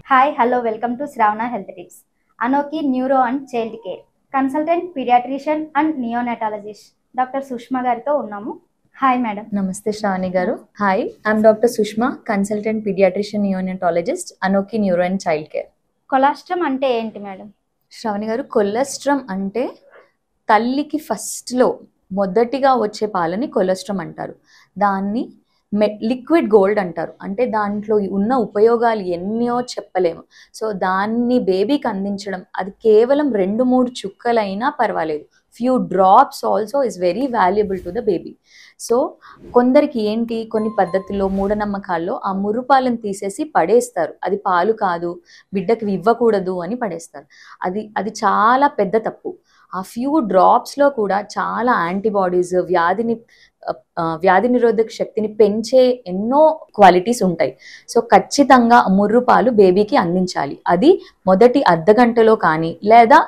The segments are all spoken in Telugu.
Hi hello welcome to Shravana health tips. Anoki neuro and child care consultant paediatrician and neonatologist doctor Sushma గారితో ఉన్నాము. Hi madam. నమస్తే శ్రావణి గారు. Hi, I'm doctor Sushma, consultant paediatrician neonatologist, Anoki neuro and child care. Colostrum అంటే ఏంటి మేడం? శ్రావణి గారు, కొలెస్ట్రమ్ అంటే తల్లికి ఫస్ట్లో మొదటిగా వచ్చే పాలని కొలెస్ట్రమ్ అంటారు. దాన్ని లిక్విడ్ గోల్డ్ అంటారు. అంటే దాంట్లో ఉన్న ఉపయోగాలు ఎన్నో చెప్పలేము. సో దాన్ని బేబీకి అందించడం, అది కేవలం 2-3 చుక్కలైనా పర్వాలేదు, few drops also is very valuable to the baby. So కొందరికి ఏంటి, కొన్ని పద్ధతుల్లో మూఢనమ్మకాల్లో ఆ ముర్రుపాలను తీసేసి పడేస్తారు. అది పాలు కాదు, బిడ్డకి ఇవ్వకూడదు అని పడేస్తారు. అది చాలా పెద్ద తప్పు. ఆ ఫ్యూ డ్రాప్స్లో కూడా చాలా యాంటీబాడీస్, వ్యాధి నిరోధక శక్తిని పెంచే ఎన్నో క్వాలిటీస్ ఉంటాయి. సో ఖచ్చితంగా ముర్రుపాలు బేబీకి అందించాలి. అది మొదటి అర్ధగంటలో కానీ లేదా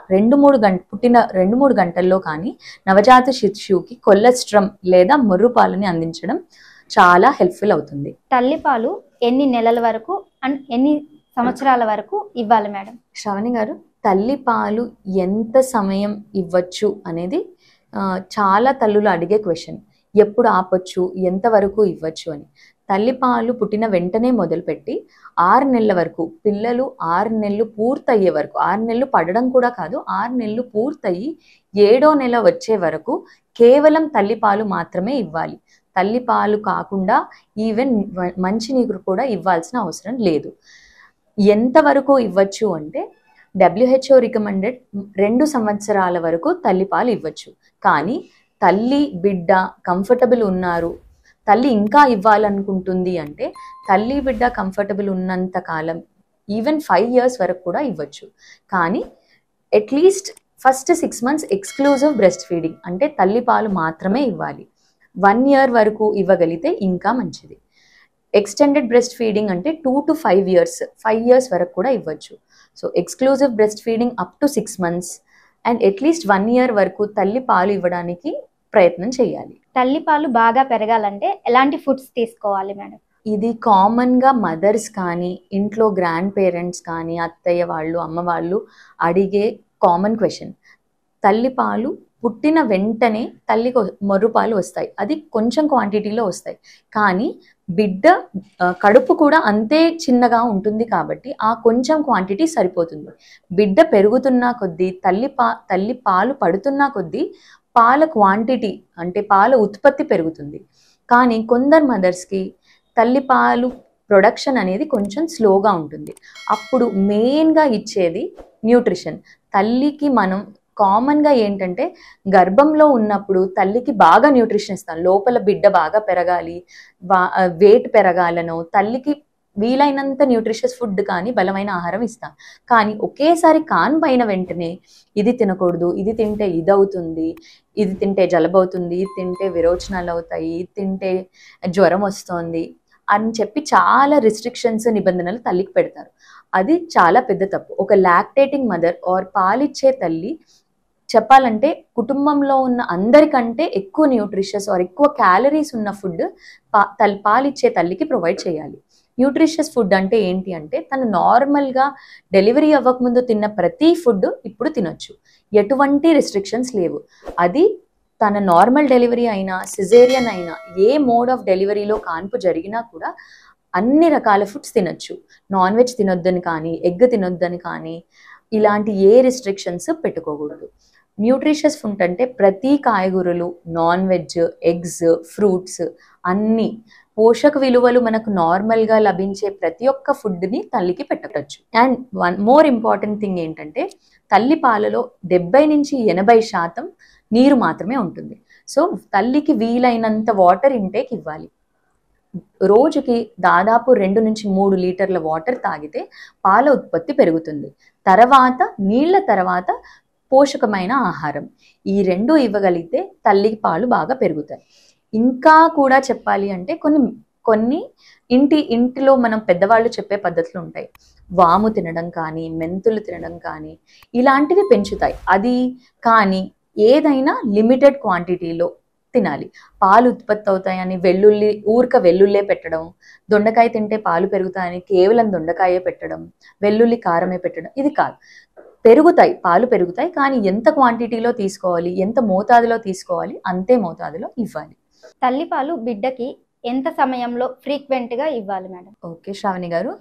పుట్టిన 2-3 గంటల్లో కానీ నవజాత శిశువుకి కొలెస్ట్రమ్ లేదా ముర్రుపాలని అందించడం చాలా హెల్ప్ఫుల్ అవుతుంది. తల్లిపాలు ఎన్ని నెలల వరకు అండ్ ఎన్ని సంవత్సరాల వరకు ఇవ్వాలి మేడం? శ్రావణి గారు, తల్లిపాలు ఎంత సమయం ఇవ్వచ్చు అనేది చాలా తల్లులు అడిగే క్వశ్చన్. ఎప్పుడు ఆపొచ్చు, ఎంతవరకు ఇవ్వచ్చు అని. తల్లిపాలు పుట్టిన వెంటనే మొదలుపెట్టి 6 నెలల వరకు, పిల్లలు 6 నెలలు పూర్తయ్యే వరకు, 6 నెలలు పడడం కూడా కాదు, 6 నెలలు పూర్తయి 7వ నెల వచ్చే వరకు కేవలం తల్లిపాలు మాత్రమే ఇవ్వాలి. తల్లిపాలు కాకుండా ఈవెన్ మంచినీరు కూడా ఇవ్వాల్సిన అవసరం లేదు. ఎంతవరకు ఇవ్వచ్చు అంటే WHO రికమెండెడ్ 2 సంవత్సరాల వరకు తల్లిపాలు ఇవ్వచ్చు. కానీ తల్లి బిడ్డ కంఫర్టబుల్ ఉన్నారు, తల్లి ఇంకా ఇవ్వాలనుకుంటుంది అంటే తల్లి బిడ్డ కంఫర్టబుల్ ఉన్నంత కాలం ఈవెన్ 5 years వరకు కూడా ఇవ్వచ్చు. కానీ at least first 6 months exclusive breast feeding, అంటే తల్లిపాలు మాత్రమే ఇవ్వాలి. 1 year వరకు ఇవ్వగలిగితే ఇంకా మంచిది. ఎక్స్టెండెడ్ బ్రెస్ట్ ఫీడింగ్ అంటే 2 to 5 years, 5 years వరకు కూడా ఇవ్వచ్చు. So exclusive breast feeding up to 6 months and at least 1 year వరకు తల్లి పాలు ఇవ్వడానికి ప్రయత్నం చేయాలి. తల్లిపాలు బాగా పెరగాలంటే ఎలాంటి ఫుడ్స్ తీసుకోవాలి మేడం? ఇది కామన్గా మదర్స్ కానీ ఇంట్లో గ్రాండ్ పేరెంట్స్ కానీ అత్తయ్య వాళ్ళు, అమ్మ వాళ్ళు అడిగే కామన్ క్వశ్చన్. తల్లిపాలు పుట్టిన వెంటనే తల్లికి మొర్రుపాలు వస్తాయి, అది కొంచెం క్వాంటిటీలో వస్తాయి. కానీ బిడ్డ కడుపు కూడా అంతే చిన్నగా ఉంటుంది కాబట్టి ఆ కొంచెం క్వాంటిటీ సరిపోతుంది. బిడ్డ పెరుగుతున్న కొద్దీ, తల్లి పాలు పడుతున్న కొద్దీ పాల క్వాంటిటీ అంటే పాల ఉత్పత్తి పెరుగుతుంది. కానీ కొందరు మదర్స్కి తల్లిపాలు ప్రొడక్షన్ అనేది కొంచెం స్లోగా ఉంటుంది. అప్పుడు మెయిన్గా ఇచ్చేది న్యూట్రిషన్. తల్లికి మనం కామన్గా ఏంటంటే గర్భంలో ఉన్నప్పుడు తల్లికి బాగా న్యూట్రిషన్ ఇస్తాం. లోపల బిడ్డ బాగా పెరగాలి, వెయిట్ పెరగాలనో తల్లికి వీలైనంత న్యూట్రిషియస్ ఫుడ్ కానీ బలమైన ఆహారం ఇస్తాం. కానీ ఒకేసారి కాన్పైన వెంటనే ఇది తినకూడదు, ఇది తింటే ఇది అవుతుంది, ఇది తింటే జలుబు అవుతుంది, ఇది తింటే విరోచనాలు అవుతాయి, ఇది తింటే జ్వరం వస్తుంది అని చెప్పి చాలా రిస్ట్రిక్షన్స్, నిబంధనలు తల్లికి పెడతారు. అది చాలా పెద్ద తప్పు. ఒక లాక్టేటింగ్ మదర్ ఆర్ పాలిచ్చే తల్లి చెప్పాలంటే కుటుంబంలో ఉన్న అందరికంటే ఎక్కువ న్యూట్రిషియస్ ఆర్ ఎక్కువ క్యాలరీస్ ఉన్న ఫుడ్ పాలిచ్చే తల్లికి ప్రొవైడ్ చేయాలి. న్యూట్రిషియస్ ఫుడ్ అంటే ఏంటి అంటే తను నార్మల్గా డెలివరీ అవ్వకముందు తిన్న ప్రతి ఫుడ్ ఇప్పుడు తినొచ్చు, ఎటువంటి రిస్ట్రిక్షన్స్ లేవు. అది తన నార్మల్ డెలివరీ అయినా సిజేరియన్ అయినా ఏ మోడ్ ఆఫ్ డెలివరీలో కాన్పు జరిగినా కూడా అన్ని రకాల ఫుడ్స్ తినొచ్చు. నాన్ వెజ్ తినొద్దని కానీ, ఎగ్ తినొద్దని కానీ ఇలాంటి ఏ రిస్ట్రిక్షన్స్ పెట్టుకోకూడదు. న్యూట్రిషియస్ ఫుడ్ అంటే ప్రతి కాయగూరలు, నాన్ వెజ్, ఎగ్స్, ఫ్రూట్స్, అన్ని పోషక విలువలు మనకు నార్మల్గా లభించే ప్రతి ఒక్క ఫుడ్ని తల్లికి పెట్టవచ్చు. And one more important thing ఏంటంటే తల్లి పాలలో 70-80% నీరు మాత్రమే ఉంటుంది. సో తల్లికి వీలైనంత వాటర్ ఇంటేక్ ఇవ్వాలి. రోజుకి దాదాపు 2-3 లీటర్ల వాటర్ తాగితే పాల ఉత్పత్తి పెరుగుతుంది. తర్వాత నీళ్ళ తర్వాత పోషకమైన ఆహారం, ఈ 2 ఇవ్వగలిగితే తల్లికి పాలు బాగా పెరుగుతాయి. ఇంకా కూడా చెప్పాలి అంటే కొన్ని ఇంటిలో మనం పెద్దవాళ్ళు చెప్పే పద్ధతులు ఉంటాయి. వాము తినడం కానీ, మెంతులు తినడం కానీ ఇలాంటివి పెంచుతాయి. అది కానీ ఏదైనా లిమిటెడ్ క్వాంటిటీలో తినాలి. పాలు ఉత్పత్తి అవుతాయని వెల్లుల్లే పెట్టడం, దొండకాయ తింటే పాలు పెరుగుతాయని కేవలం దొండకాయే పెట్టడం, వెల్లుల్లి కారమే పెట్టడం, ఇది కాదు. పాలు పెరుగుతాయి, కానీ ఎంత క్వాంటిటీలో తీసుకోవాలి, ఎంత మోతాదులో తీసుకోవాలి, అంతే మోతాదులో ఇవ్వాలి. తల్లిపాలు బిడ్డకి ఎంత సమయంలో ఫ్రీక్వెంట్గా ఇవ్వాలి మేడం? ఓకే శ్రావణి గారు,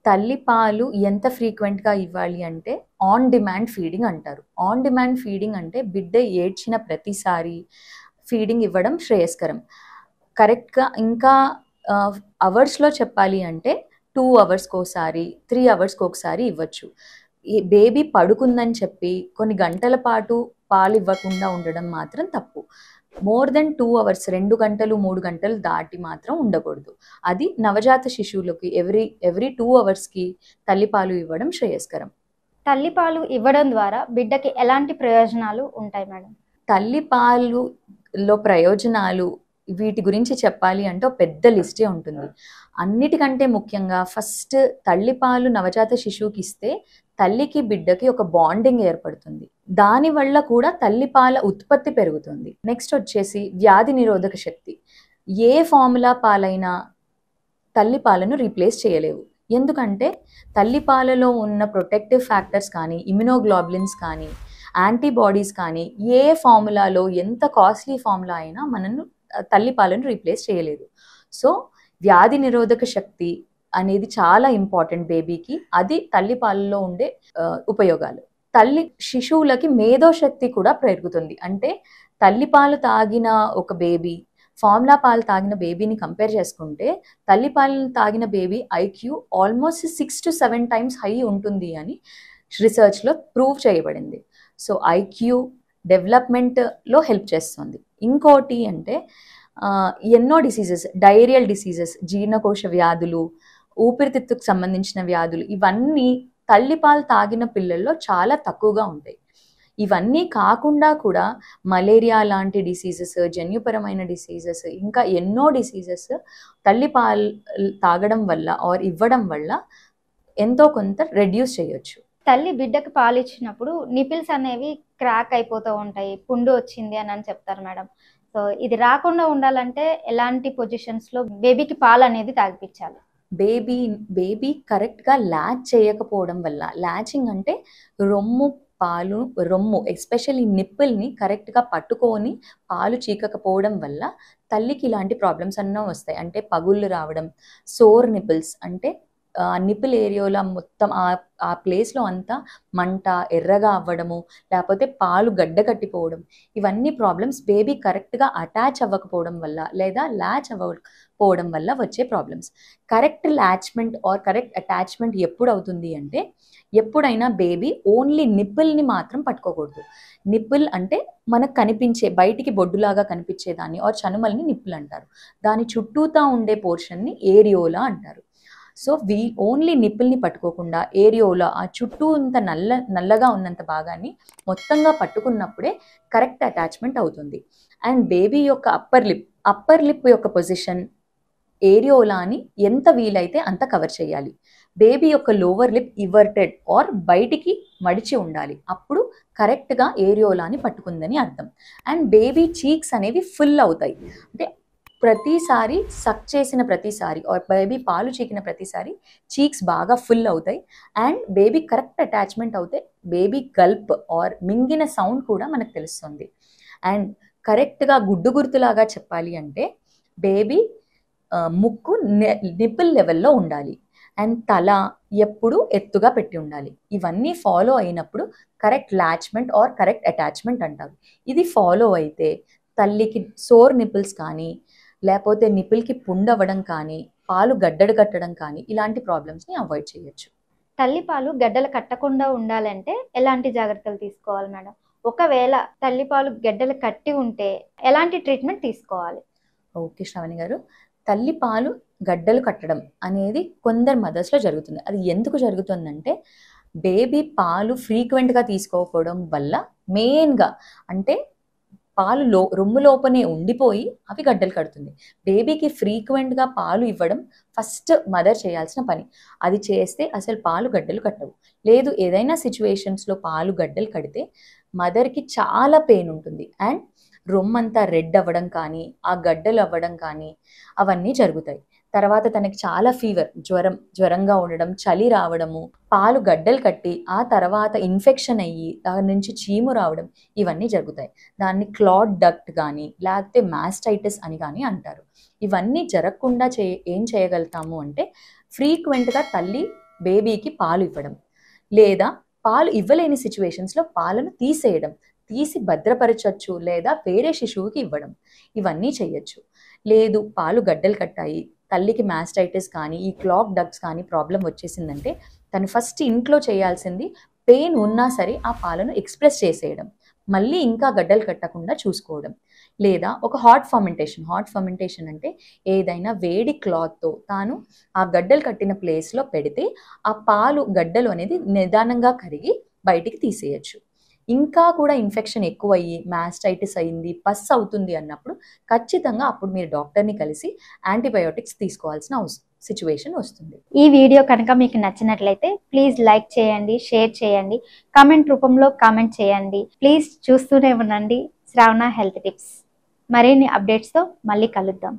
తల్లిపాలు ఎంత ఫ్రీక్వెంట్గా ఇవ్వాలి అంటే ఆన్ డిమాండ్ ఫీడింగ్ అంటారు. ఆన్ డిమాండ్ ఫీడింగ్ అంటే బిడ్డ ఏడ్చిన ప్రతిసారి ఫీడింగ్ ఇవ్వడం శ్రేయస్కరం. కరెక్ట్గా ఇంకా అవర్స్లో చెప్పాలి అంటే 2 అవర్స్కి ఒకసారి, 3 అవర్స్కి ఒకసారి ఇవ్వచ్చు. ఈ బేబీ పడుకుందని చెప్పి కొన్ని గంటల పాటు పాలు ఇవ్వకుండా ఉండడం మాత్రం తప్పు. మోర్ దెన్ 2 అవర్స్, 2 గంటలు 3 గంటలు దాటి మాత్రం ఉండకూడదు. అది నవజాత శిశువులకి ఎవ్రీ 2 అవర్స్కి తల్లిపాలు ఇవ్వడం శ్రేయస్కరం. తల్లిపాలు ఇవ్వడం ద్వారా బిడ్డకి ఎలాంటి ప్రయోజనాలు ఉంటాయి మేడం? తల్లిపాలులో ప్రయోజనాలు వీటి గురించి చెప్పాలి అంటే ఒక పెద్ద లిస్టే ఉంటుంది. అన్నిటికంటే ముఖ్యంగా ఫస్ట్ తల్లిపాలు నవజాత శిశువుకి ఇస్తే తల్లికి బిడ్డకి ఒక బాండింగ్ ఏర్పడుతుంది. దానివల్ల కూడా తల్లిపాల ఉత్పత్తి పెరుగుతుంది. నెక్స్ట్ వచ్చేసి వ్యాధి నిరోధక శక్తి. ఏ ఫార్ములా పాలైనా తల్లిపాలను రీప్లేస్ చేయలేవు. ఎందుకంటే తల్లిపాలలో ఉన్న ప్రొటెక్టివ్ ఫ్యాక్టర్స్ కానీ, ఇమ్యునోగ్లోబులిన్స్ కానీ, యాంటీబాడీస్ కానీ ఏ ఫార్ములాలో ఎంత కాస్ట్లీ ఫార్ములా అయినా మనను తల్లిపాలను రీప్లేస్ చేయలేదు. సో వ్యాధి నిరోధక శక్తి అనేది చాలా ఇంపార్టెంట్ బేబీకి. అది తల్లిపాలలో ఉండే ఉపయోగాలు. శిశువులకి మేధోశక్తి కూడా పెరుగుతుంది. అంటే తల్లిపాలు తాగిన ఒక బేబీ ఫార్ములా పాలు తాగిన బేబీని కంపేర్ చేసుకుంటే తల్లిపాలు తాగిన baby IQ almost 6 to 7 times high ఉంటుంది అని రీసెర్చ్లో ప్రూవ్ చేయబడింది. సో ఐక్యూ డెవలప్మెంట్లో హెల్ప్ చేస్తుంది. ఇంకోటి అంటే ఎన్నో డిసీజెస్, డయేరియల్ డిసీజెస్, జీర్ణకోశ వ్యాధులు, ఊపిరితిత్తుకు సంబంధించిన వ్యాధులు, ఇవన్నీ తల్లిపాలు తాగిన పిల్లల్లో చాలా తక్కువగా ఉంటాయి. ఇవన్నీ కాకుండా కూడా మలేరియా లాంటి డిసీజెస్, జన్యుపరమైన డిసీజెస్, ఇంకా ఎన్నో డిసీజెస్ తల్లిపాలు తాగడం వల్ల ఆర్ ఇవ్వడం వల్ల ఎంతో కొంత రెడ్యూస్ చేయొచ్చు. తల్లి బిడ్డకు పాలు ఇచ్చినప్పుడు నిపిల్స్ అనేవి క్రాక్ అయిపోతూ ఉంటాయి, పుండు వచ్చింది అని చెప్తారు మేడం. సో ఇది రాకుండా ఉండాలంటే ఎలాంటి పొజిషన్స్లో బేబీకి పాలు అనేది తాగిపించాలి? బేబీ కరెక్ట్గా ల్యాచ్ చేయకపోవడం వల్ల, ల్యాచింగ్ అంటే రొమ్ము ఎస్పెషల్లీ నిప్పుల్ని కరెక్ట్గా పట్టుకొని పాలు చీకకపోవడం వల్ల తల్లికి ఇలాంటి ప్రాబ్లమ్స్ అన్నీ వస్తాయి. అంటే పగుళ్ళు రావడం, సోర్ నిపిల్స్ అంటే నిపిల్ ఏరియాలో మొత్తం ఆ ప్లేస్లో అంతా మంట, ఎర్రగా అవ్వడము, లేకపోతే పాలు గడ్డ కట్టిపోవడం, ఇవన్నీ ప్రాబ్లమ్స్ బేబీ కరెక్ట్గా అటాచ్ అవ్వకపోవడం వల్ల లేదా ల్యాచ్ అవ్వకపోవడం వల్ల వచ్చే problems. Correct latchment or correct attachment ఎప్పుడు అవుతుంది అంటే ఎప్పుడైనా బేబీ ఓన్లీ నిప్పుల్ని మాత్రం పట్టుకోకూడదు. నిప్పుల్ అంటే మనకు కనిపించే బయటికి బొడ్డులాగా కనిపించేదాన్ని ఆర్ చనుమల్ని నిప్పుల్ అంటారు. దాని చుట్టూతా ఉండే పోర్షన్ని ఏరియోలా అంటారు. సో ఓన్లీ నిప్పుల్ని పట్టుకోకుండా ఏరియోలా, ఆ చుట్టూ అంత నల్లగా ఉన్నంత భాగాన్ని మొత్తంగా పట్టుకున్నప్పుడే కరెక్ట్ అటాచ్మెంట్ అవుతుంది. అండ్ బేబీ యొక్క అప్పర్ లిప్ యొక్క పొజిషన్ ఏరియోలాని ఎంత వీలైతే అంత కవర్ చేయాలి. బేబీ యొక్క లోవర్ లిప్ ఇవర్టెడ్ ఆర్ బయటికి మడిచి ఉండాలి. అప్పుడు కరెక్ట్గా ఏరియోలాని పట్టుకుందని అర్థం. అండ్ బేబీ చీక్స్ అనేవి ఫుల్ అవుతాయి. అంటే ప్రతిసారి సక్ చేసిన ప్రతిసారి ఆర్ బేబీ పాలు చీకిన ప్రతిసారి చీక్స్ బాగా ఫుల్ అవుతాయి. అండ్ బేబీ కరెక్ట్ అటాచ్మెంట్ అవుతే బేబీ గల్ప్ ఆర్ మింగిన సౌండ్ కూడా మనకు తెలుస్తుంది. అండ్ కరెక్ట్గా గుడ్డు గుర్తులాగా చెప్పాలి అంటే బేబీ ముక్కు నిప్పుల్ లెవెల్లో ఉండాలి. అండ్ తల ఎప్పుడు ఎత్తుగా పెట్టి ఉండాలి. ఇవన్నీ ఫాలో అయినప్పుడు కరెక్ట్ లాచ్మెంట్ ఆర్ కరెక్ట్ అటాచ్మెంట్ అంటారు. ఇది ఫాలో అయితే తల్లికి సోర్ నిపిల్స్ కానీ, లేకపోతే నిపిల్కి పుండవడం కానీ, పాలు గడ్డలు కట్టడం కానీ, ఇలాంటి ప్రాబ్లమ్స్ని అవాయిడ్ చేయొచ్చు. తల్లిపాలు గడ్డలు కట్టకుండా ఉండాలంటే ఎలాంటి జాగ్రత్తలు తీసుకోవాలి మేడం? ఒకవేళ తల్లిపాలు గడ్డలు కట్టి ఉంటే ఎలాంటి ట్రీట్మెంట్ తీసుకోవాలి? ఓకే శ్రావణి గారు, తల్లిపాలు గడ్డలు కట్టడం అనేది కొందరు మదర్స్లో జరుగుతుంది. అది ఎందుకు జరుగుతుందంటే బేబీ పాలు ఫ్రీక్వెంట్గా తీసుకోకపోవడం వల్ల మెయిన్గా. అంటే పాలు రొమ్ము లోపనే ఉండిపోయి అవి గడ్డలు కడుతుంది. బేబీకి ఫ్రీక్వెంట్గా పాలు ఇవ్వడం ఫస్ట్ మదర్ చేయాల్సిన పని. అది చేస్తే అసలు పాలు గడ్డలు కట్టవు. లేదు ఏదైనా సిచ్యువేషన్స్లో పాలు గడ్డలు కడితే మదర్కి చాలా పెయిన్ ఉంటుంది. అండ్ రొమ్మంతా రెడ్ అవ్వడం కానీ, ఆ గడ్డలు అవ్వడం కానీ అవన్నీ జరుగుతాయి. తర్వాత తనకి చాలా ఫీవర్, జ్వరంగా ఉండడం, చలి రావడము, పాలు గడ్డలు కట్టి ఆ తర్వాత ఇన్ఫెక్షన్ అయ్యి దాని నుంచి చీము రావడం ఇవన్నీ జరుగుతాయి. దాన్ని క్లాట్ డక్ట్ కానీ లేకపోతే మాస్టైటిస్ అని కానీ అంటారు. ఇవన్నీ జరగకుండా ఏం చేయగలుగుతాము అంటే ఫ్రీక్వెంట్గా తల్లి బేబీకి పాలు ఇవ్వడం, లేదా పాలు ఇవ్వలేని సిచ్యువేషన్స్లో పాలను తీసి భద్రపరచచ్చు, లేదా వేరే శిశువుకి ఇవ్వడం, ఇవన్నీ చేయొచ్చు. లేదు పాలు గడ్డలు కట్టాయి, తల్లికి మాస్టైటిస్ కానీ ఈ క్లాట్ డక్ట్స్ కానీ ప్రాబ్లం వచ్చేసిందంటే తను ఫస్ట్ ఇంట్లో చేయాల్సింది పెయిన్ ఉన్నా సరే ఆ పాలను ఎక్స్ప్రెస్ చేసేయడం, మళ్ళీ ఇంకా గడ్డలు కట్టకుండా చూసుకోవడం. లేదా ఒక హాట్ ఫర్మెంటేషన్ అంటే ఏదైనా వేడి క్లాత్తో తాను ఆ గడ్డలు కట్టిన ప్లేస్లో పెడితే ఆ పాలు గడ్డలు అనేది నిదానంగా కరిగి బయటికి తీసేయచ్చు. ఇంకా కూడా ఇన్ఫెక్షన్ ఎక్కువయ్యి మాస్టైటిస్ అయింది, పస్ అవుతుంది అన్నప్పుడు ఖచ్చితంగా అప్పుడు మీరు డాక్టర్ని కలిసి యాంటీబయోటిక్స్ తీసుకోవాల్సిన సిచ్యువేషన్ వస్తుంది. ఈ వీడియో కనుక మీకు నచ్చినట్లయితే ప్లీజ్ లైక్ చేయండి, షేర్ చేయండి, కామెంట్ రూపంలో కామెంట్ చేయండి. ప్లీజ్ చూస్తూనే ఉండండి శ్రావణ హెల్త్ టిప్స్. మరిన్ని అప్డేట్స్తో మళ్ళీ కలుద్దాం.